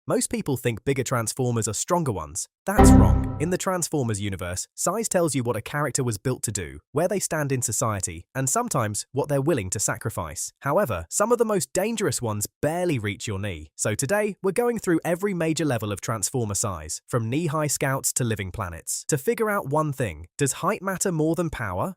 Most people think bigger Transformers are stronger ones. That's wrong. In the Transformers universe, size tells you what a character was built to do, where they stand in society, and sometimes what they're willing to sacrifice. However, some of the most dangerous ones barely reach your knee. So today, we're going through every major level of Transformer size, from knee-high scouts to living planets, to figure out one thing: does height matter more than power?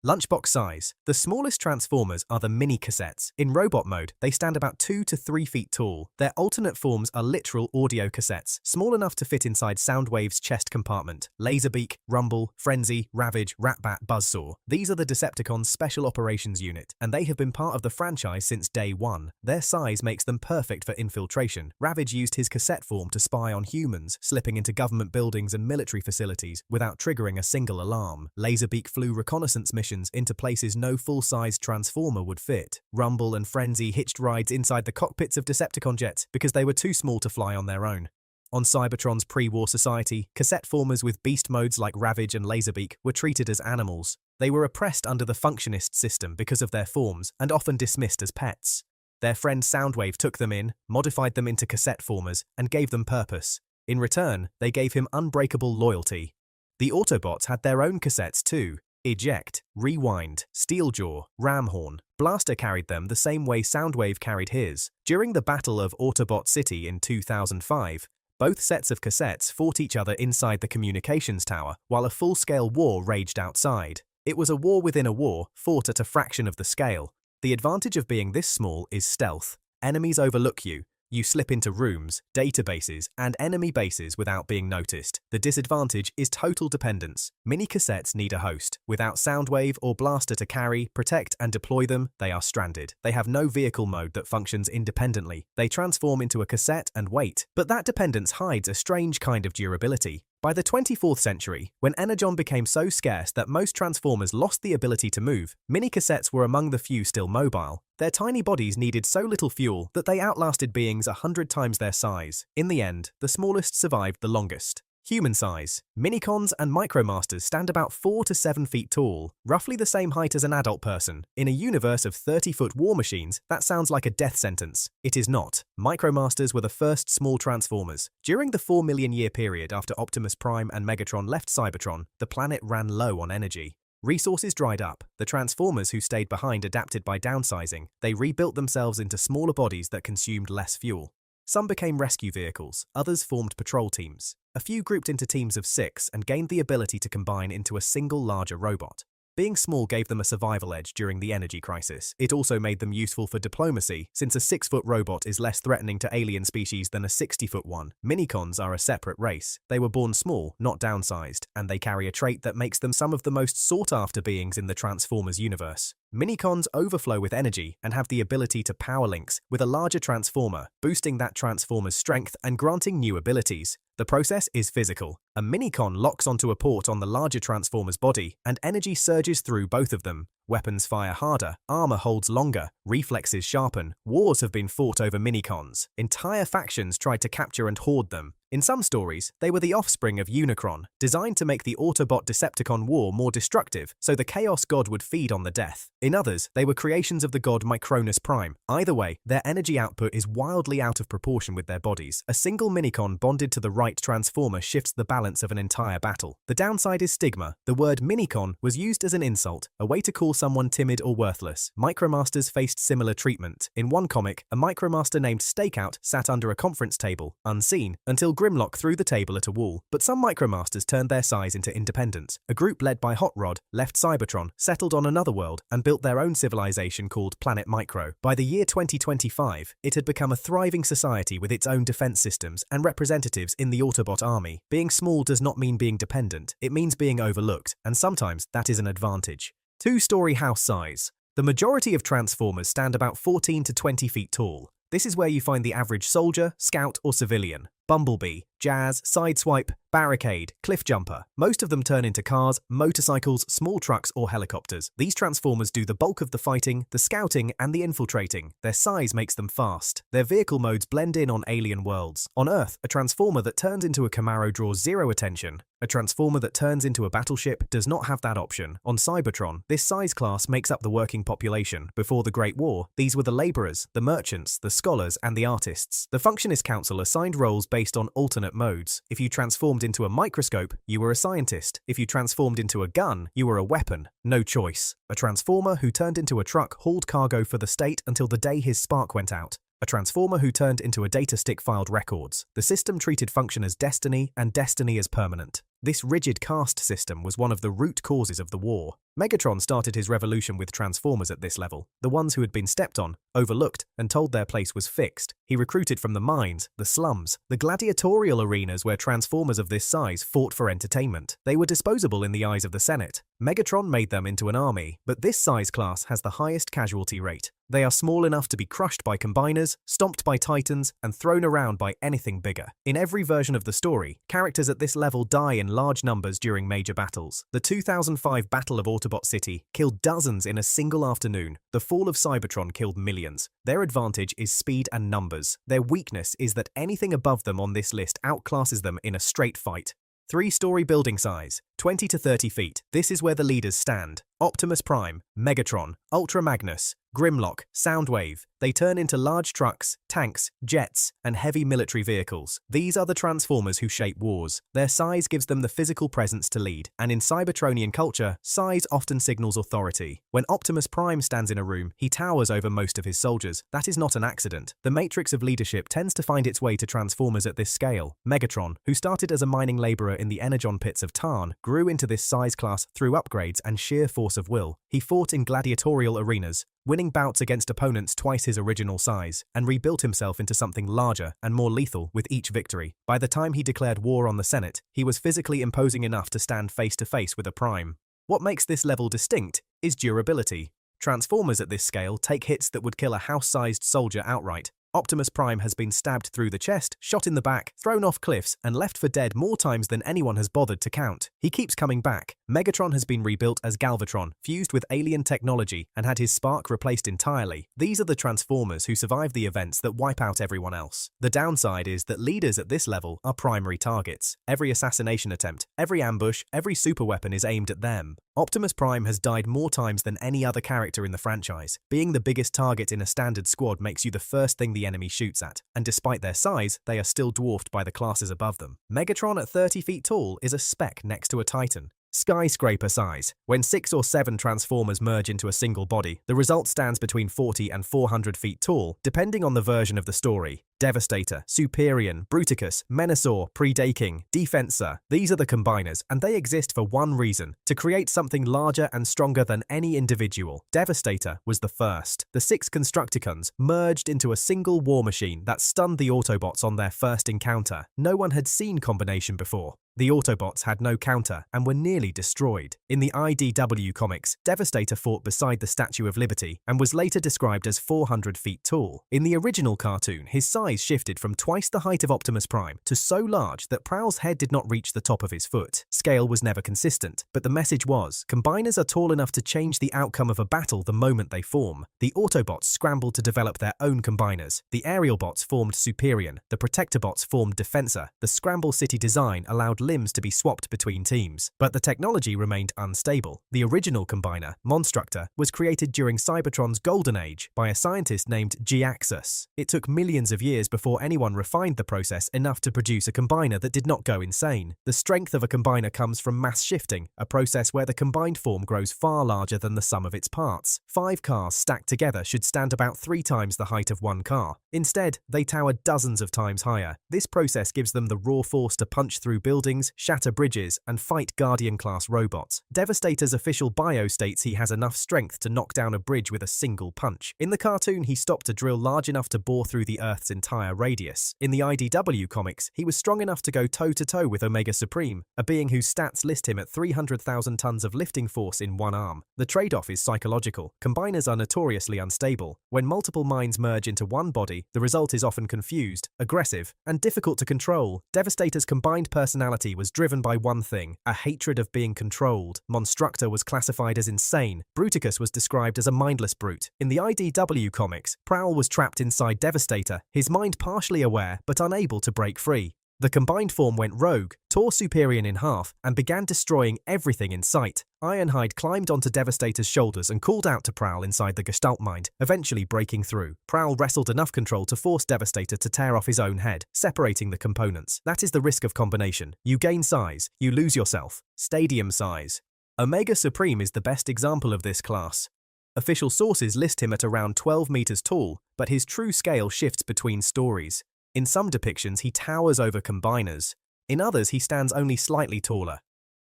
Lunchbox size. The smallest Transformers are the mini-cassettes. In robot mode, they stand about 2 to 3 feet tall. Their alternate forms are literal audio cassettes, small enough to fit inside Soundwave's chest compartment. Laserbeak, Rumble, Frenzy, Ravage, Ratbat, Buzzsaw. These are the Decepticons' Special Operations Unit, and they have been part of the franchise since day one. Their size makes them perfect for infiltration. Ravage used his cassette form to spy on humans, slipping into government buildings and military facilities without triggering a single alarm. Laserbeak flew reconnaissance missions into places no full-sized Transformer would fit. Rumble and Frenzy hitched rides inside the cockpits of Decepticon jets because they were too small to fly on their own. On Cybertron's pre-war society, cassette formers with beast modes like Ravage and Laserbeak were treated as animals. They were oppressed under the functionist system because of their forms and often dismissed as pets. Their friend Soundwave took them in, modified them into cassette formers, and gave them purpose. In return, they gave him unbreakable loyalty. The Autobots had their own cassettes too. Eject, Rewind, Steeljaw, Ramhorn. Blaster carried them the same way Soundwave carried his. During the Battle of Autobot City in 2005, both sets of cassettes fought each other inside the communications tower, while a full-scale war raged outside. It was a war within a war, fought at a fraction of the scale. The advantage of being this small is stealth. Enemies overlook you. You slip into rooms, databases, and enemy bases without being noticed. The disadvantage is total dependence. Mini-cassettes need a host. Without Soundwave or Blaster to carry, protect, and deploy them, they are stranded. They have no vehicle mode that functions independently. They transform into a cassette and wait. But that dependence hides a strange kind of durability. By the 24th century, when energon became so scarce that most Transformers lost the ability to move, mini-cassettes were among the few still mobile. Their tiny bodies needed so little fuel that they outlasted beings 100 times their size. In the end, the smallest survived the longest. Human size. Minicons and Micromasters stand about 4 to 7 feet tall, roughly the same height as an adult person. In a universe of 30-foot war machines, that sounds like a death sentence. It is not. Micromasters were the first small Transformers. During the 4 million year period after Optimus Prime and Megatron left Cybertron, the planet ran low on energy. Resources dried up. The Transformers who stayed behind adapted by downsizing. They rebuilt themselves into smaller bodies that consumed less fuel. Some became rescue vehicles, others formed patrol teams. A few grouped into teams of 6 and gained the ability to combine into a single larger robot. Being small gave them a survival edge during the energy crisis. It also made them useful for diplomacy, since a 6-foot robot is less threatening to alien species than a 60-foot one. Minicons are a separate race. They were born small, not downsized, and they carry a trait that makes them some of the most sought-after beings in the Transformers universe. Minicons overflow with energy and have the ability to power links with a larger Transformer, boosting that Transformer's strength and granting new abilities. The process is physical. A Minicon locks onto a port on the larger Transformer's body, and energy surges through both of them. Weapons fire harder, armor holds longer, reflexes sharpen. Wars have been fought over Minicons. Entire factions tried to capture and hoard them. In some stories, they were the offspring of Unicron, designed to make the Autobot-Decepticon war more destructive so the Chaos God would feed on the death. In others, they were creations of the god Micronus Prime. Either way, their energy output is wildly out of proportion with their bodies. A single Minicon bonded to the right Transformer shifts the balance of an entire battle. The downside is stigma. The word Minicon was used as an insult, a way to call someone timid or worthless. Micromasters faced similar treatment. In one comic, a Micromaster named Stakeout sat under a conference table, unseen, until Grimlock threw the table at a wall. But some Micromasters turned their size into independence. A group led by Hot Rod left Cybertron, settled on another world, and built their own civilization called Planet Micro. By the year 2025, it had become a thriving society with its own defense systems and representatives in the Autobot army. Being small does not mean being dependent. It means being overlooked, and sometimes that is an advantage. 2-story house size. The majority of Transformers stand about 14 to 20 feet tall. This is where you find the average soldier, scout, or civilian. Bumblebee, jazz, sideswipe, barricade, cliff jumper. Most of them turn into cars, motorcycles, small trucks, or helicopters. These transformers do the bulk of the fighting, the scouting, and the infiltrating. Their size makes them fast. Their vehicle modes blend in on alien worlds. On Earth, a transformer that turns into a Camaro draws zero attention. A transformer that turns into a battleship does not have that option. On Cybertron, this size class makes up the working population. Before the Great War, these were the laborers, the merchants, the scholars, and the artists. The Functionist Council assigned roles based on alternate modes. If you transformed into a microscope, you were a scientist. If you transformed into a gun, you were a weapon. No choice. A transformer who turned into a truck hauled cargo for the state until the day his spark went out. A transformer who turned into a data stick filed records. The system treated function as destiny and destiny as permanent. This rigid caste system was one of the root causes of the war. Megatron started his revolution with transformers at this level, the ones who had been stepped on, overlooked, and told their place was fixed. He recruited from the mines, the slums, the gladiatorial arenas where transformers of this size fought for entertainment. They were disposable in the eyes of the Senate. Megatron made them into an army, but this size class has the highest casualty rate. They are small enough to be crushed by combiners, stomped by titans, and thrown around by anything bigger. In every version of the story, characters at this level die in large numbers during major battles. The 2005 Battle of Autobot City killed dozens in a single afternoon. The fall of Cybertron killed millions. Their advantage is speed and numbers. Their weakness is that anything above them on this list outclasses them in a straight fight. 3-story building size, 20 to 30 feet. This is where the leaders stand. Optimus Prime, Megatron, Ultra Magnus, Grimlock, Soundwave. They turn into large trucks, tanks, jets, and heavy military vehicles. These are the Transformers who shape wars. Their size gives them the physical presence to lead, and in Cybertronian culture, size often signals authority. When Optimus Prime stands in a room, he towers over most of his soldiers. That is not an accident. The matrix of leadership tends to find its way to Transformers at this scale. Megatron, who started as a mining laborer in the Energon pits of Tarn, grew into this size class through upgrades and sheer force of will. He fought in gladiatorial arenas, winning bouts against opponents twice his original size, and rebuilt himself into something larger and more lethal with each victory. By the time he declared war on the Senate, he was physically imposing enough to stand face to face with a Prime. What makes this level distinct is durability. Transformers at this scale take hits that would kill a house-sized soldier outright. Optimus Prime has been stabbed through the chest, shot in the back, thrown off cliffs, and left for dead more times than anyone has bothered to count. He keeps coming back. Megatron has been rebuilt as Galvatron, fused with alien technology, and had his spark replaced entirely. These are the Transformers who survive the events that wipe out everyone else. The downside is that leaders at this level are primary targets. Every assassination attempt, every ambush, every superweapon is aimed at them. Optimus Prime has died more times than any other character in the franchise. Being the biggest target in a standard squad makes you the first thing the enemy shoots at, and despite their size, they are still dwarfed by the classes above them. Megatron at 30 feet tall is a speck next to a Titan. Skyscraper size. When 6 or 7 Transformers merge into a single body, the result stands between 40 and 400 feet tall, depending on the version of the story. Devastator, Superion, Bruticus, Menasor, Predaking, Defensor. These are the combiners, and they exist for one reason: to create something larger and stronger than any individual. Devastator was the first. The 6 Constructicons merged into a single war machine that stunned the Autobots on their first encounter. No one had seen combination before. The Autobots had no counter and were nearly destroyed. In the IDW comics, Devastator fought beside the Statue of Liberty and was later described as 400 feet tall. In the original cartoon, his size shifted from twice the height of Optimus Prime to so large that Prowl's head did not reach the top of his foot. Scale was never consistent, but the message was, combiners are tall enough to change the outcome of a battle the moment they form. The Autobots scrambled to develop their own combiners. The Aerial Bots formed Superion. The Protector Bots formed Defensor. The Scramble City design allowed limbs to be swapped between teams, but the technology remained unstable. The original combiner, Monstructor, was created during Cybertron's golden age by a scientist named G-Axis. It took millions of years before anyone refined the process enough to produce a combiner that did not go insane. The strength of a combiner comes from mass shifting, a process where the combined form grows far larger than the sum of its parts. 5 cars stacked together should stand about 3 times the height of one car. Instead, they tower dozens of times higher. This process gives them the raw force to punch through buildings buildings, shatter bridges, and fight Guardian-class robots. Devastator's official bio states he has enough strength to knock down a bridge with a single punch. In the cartoon, he stopped a drill large enough to bore through the Earth's entire radius. In the IDW comics, he was strong enough to go toe-to-toe with Omega Supreme, a being whose stats list him at 300,000 tons of lifting force in one arm. The trade-off is psychological. Combiners are notoriously unstable. When multiple minds merge into one body, the result is often confused, aggressive, and difficult to control. Devastator's combined personality was driven by one thing: a hatred of being controlled. Monstructor was classified as insane. Bruticus was described as a mindless brute. In the IDW comics, Prowl was trapped inside Devastator, his mind partially aware but unable to break free. The combined form went rogue, tore Superior in half, and began destroying everything in sight. Ironhide climbed onto Devastator's shoulders and called out to Prowl inside the Gestalt mind, eventually breaking through. Prowl wrestled enough control to force Devastator to tear off his own head, separating the components. That is the risk of combination. You gain size, you lose yourself. Stadium size. Omega Supreme is the best example of this class. Official sources list him at around 12 meters tall, but his true scale shifts between stories. In some depictions, he towers over combiners. In others, he stands only slightly taller.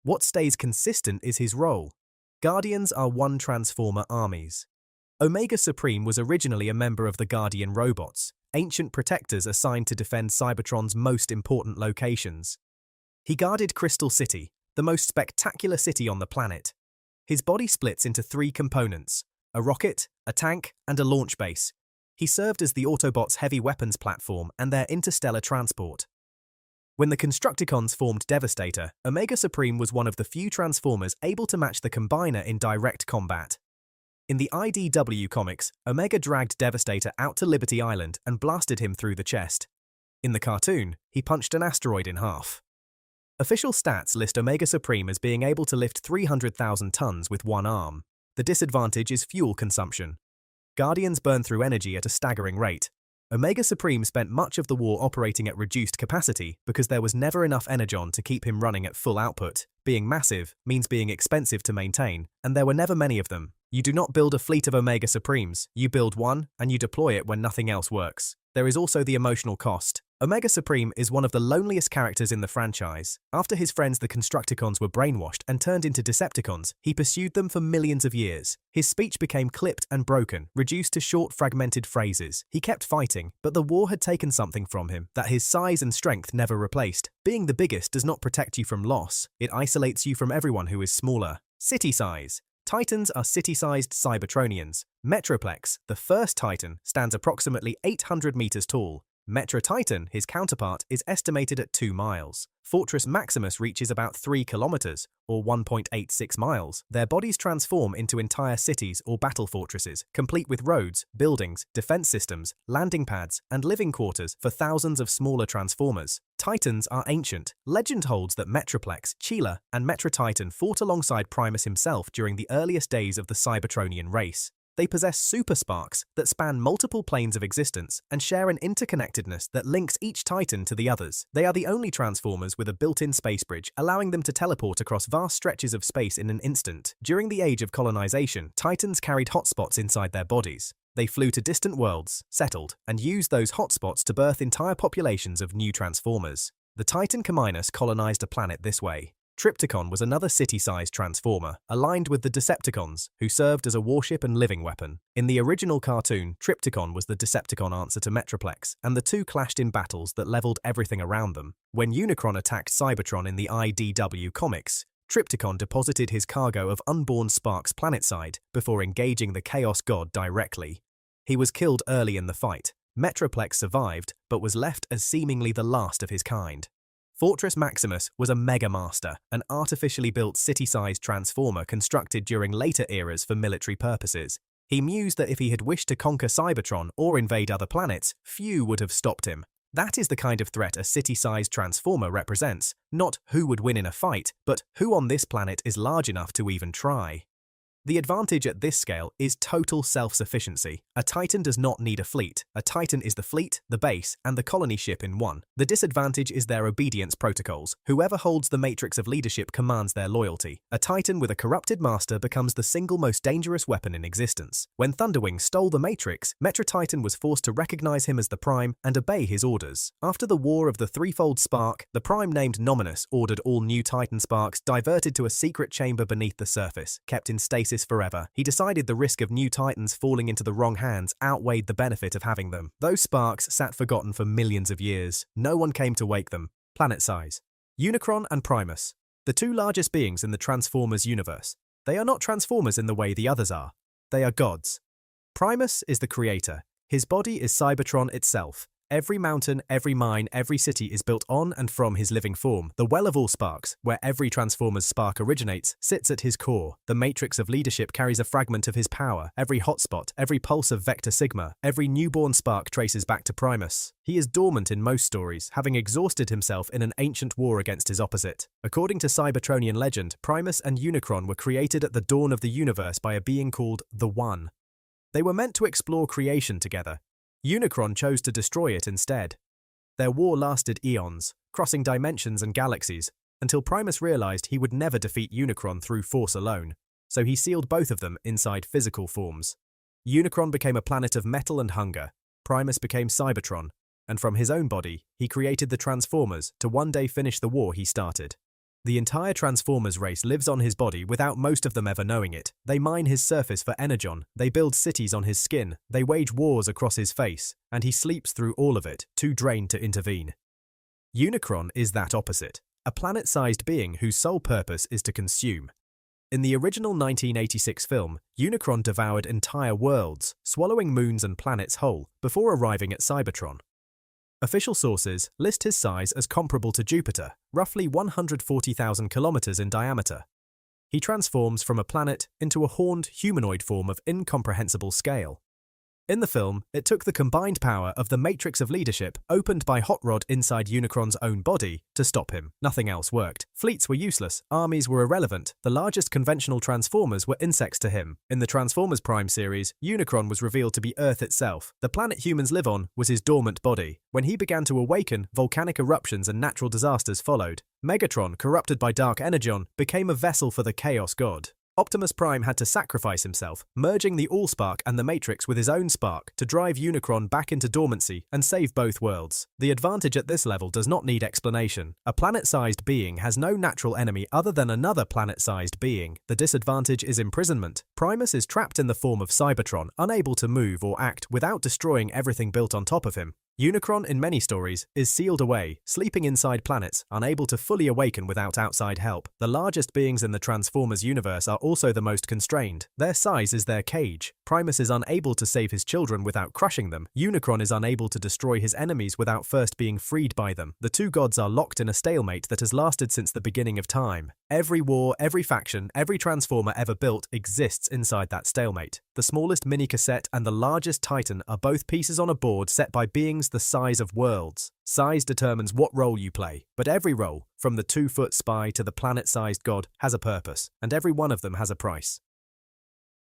What stays consistent is his role. Guardians are one Transformer armies. Omega Supreme was originally a member of the Guardian robots, ancient protectors assigned to defend Cybertron's most important locations. He guarded Crystal City, the most spectacular city on the planet. His body splits into three components: a rocket, a tank, and a launch base. He served as the Autobots' heavy weapons platform and their interstellar transport. When the Constructicons formed Devastator, Omega Supreme was one of the few Transformers able to match the Combiner in direct combat. In the IDW comics, Omega dragged Devastator out to Liberty Island and blasted him through the chest. In the cartoon, he punched an asteroid in half. Official stats list Omega Supreme as being able to lift 300,000 tons with one arm. The disadvantage is fuel consumption. Guardians burn through energy at a staggering rate. Omega Supreme spent much of the war operating at reduced capacity because there was never enough energon to keep him running at full output. Being massive means being expensive to maintain, and there were never many of them. You do not build a fleet of Omega Supremes, you build one and you deploy it when nothing else works. There is also the emotional cost. Omega Supreme is one of the loneliest characters in the franchise. After his friends the Constructicons were brainwashed and turned into Decepticons, he pursued them for millions of years. His speech became clipped and broken, reduced to short fragmented phrases. He kept fighting, but the war had taken something from him that his size and strength never replaced. Being the biggest does not protect you from loss, it isolates you from everyone who is smaller. City size. Titans are city-sized Cybertronians. Metroplex, the first Titan, stands approximately 800 meters tall. Metra Titan, his counterpart, is estimated at 2 miles. Fortress Maximus reaches about 3 kilometers, or 1.86 miles. Their bodies transform into entire cities or battle fortresses, complete with roads, buildings, defense systems, landing pads, and living quarters for thousands of smaller transformers. Titans are ancient. Legend holds that Metroplex, Chila, and Metra Titan fought alongside Primus himself during the earliest days of the Cybertronian race. They possess super sparks that span multiple planes of existence and share an interconnectedness that links each Titan to the others. They are the only Transformers with a built-in space bridge, allowing them to teleport across vast stretches of space in an instant. During the age of colonization, Titans carried hotspots inside their bodies. They flew to distant worlds, settled, and used those hotspots to birth entire populations of new Transformers. The Titan Cominus colonized a planet this way. Trypticon was another city-sized Transformer, aligned with the Decepticons, who served as a warship and living weapon. In the original cartoon, Trypticon was the Decepticon answer to Metroplex, and the two clashed in battles that leveled everything around them. When Unicron attacked Cybertron in the IDW comics, Trypticon deposited his cargo of unborn sparks planetside before engaging the Chaos God directly. He was killed early in the fight. Metroplex survived, but was left as seemingly the last of his kind. Fortress Maximus was a Mega Master, an artificially built city-sized transformer constructed during later eras for military purposes. He mused that if he had wished to conquer Cybertron or invade other planets, few would have stopped him. That is the kind of threat a city-sized transformer represents, not who would win in a fight, but who on this planet is large enough to even try. The advantage at this scale is total self-sufficiency. A Titan does not need a fleet. A Titan is the fleet, the base, and the colony ship in one. The disadvantage is their obedience protocols. Whoever holds the matrix of leadership commands their loyalty. A Titan with a corrupted master becomes the single most dangerous weapon in existence. When Thunderwing stole the matrix, Metra Titan was forced to recognize him as the Prime and obey his orders. After the War of the Threefold Spark, the Prime named Nominus ordered all new Titan sparks diverted to a secret chamber beneath the surface, kept in stasis forever. He decided the risk of new Titans falling into the wrong hands outweighed the benefit of having them. Those sparks sat forgotten for millions of years. No one came to wake them. Planet size. Unicron and Primus. The two largest beings in the Transformers universe. They are not Transformers in the way the others are. They are gods. Primus is the creator. His body is Cybertron itself. Every mountain, every mine, every city is built on and from his living form. The well of all sparks, where every Transformer's spark originates, sits at his core. The matrix of leadership carries a fragment of his power. Every hotspot, every pulse of Vector Sigma, every newborn spark traces back to Primus. He is dormant in most stories, having exhausted himself in an ancient war against his opposite. According to Cybertronian legend, Primus and Unicron were created at the dawn of the universe by a being called the One. They were meant to explore creation together. Unicron chose to destroy it instead. Their war lasted eons, crossing dimensions and galaxies, until Primus realized he would never defeat Unicron through force alone, so he sealed both of them inside physical forms. Unicron became a planet of metal and hunger, Primus became Cybertron, and from his own body, he created the Transformers to one day finish the war he started. The entire Transformers race lives on his body without most of them ever knowing it. They mine his surface for energon, they build cities on his skin, they wage wars across his face, and he sleeps through all of it, too drained to intervene. Unicron is that opposite, a planet-sized being whose sole purpose is to consume. In the original 1986 film, Unicron devoured entire worlds, swallowing moons and planets whole, before arriving at Cybertron. Official sources list his size as comparable to Jupiter, roughly 140,000 kilometers in diameter. He transforms from a planet into a horned humanoid form of incomprehensible scale. In the film, it took the combined power of the matrix of leadership, opened by Hot Rod inside Unicron's own body, to stop him. Nothing else worked. Fleets were useless, armies were irrelevant, the largest conventional Transformers were insects to him. In the Transformers Prime series, Unicron was revealed to be Earth itself. The planet humans live on was his dormant body. When he began to awaken, volcanic eruptions and natural disasters followed. Megatron, corrupted by dark energon, became a vessel for the Chaos God. Optimus Prime had to sacrifice himself, merging the Allspark and the Matrix with his own spark to drive Unicron back into dormancy and save both worlds. The advantage at this level does not need explanation. A planet-sized being has no natural enemy other than another planet-sized being. The disadvantage is imprisonment. Primus is trapped in the form of Cybertron, unable to move or act without destroying everything built on top of him. Unicron, in many stories, is sealed away, sleeping inside planets, unable to fully awaken without outside help. The largest beings in the Transformers universe are also the most constrained. Their size is their cage. Primus is unable to save his children without crushing them. Unicron is unable to destroy his enemies without first being freed by them. The two gods are locked in a stalemate that has lasted since the beginning of time. Every war, every faction, every Transformer ever built exists inside that stalemate. The smallest mini-cassette and the largest Titan are both pieces on a board set by beings the size of worlds. Size determines what role you play, but every role, from the 2-foot spy to the planet-sized god, has a purpose, and every one of them has a price.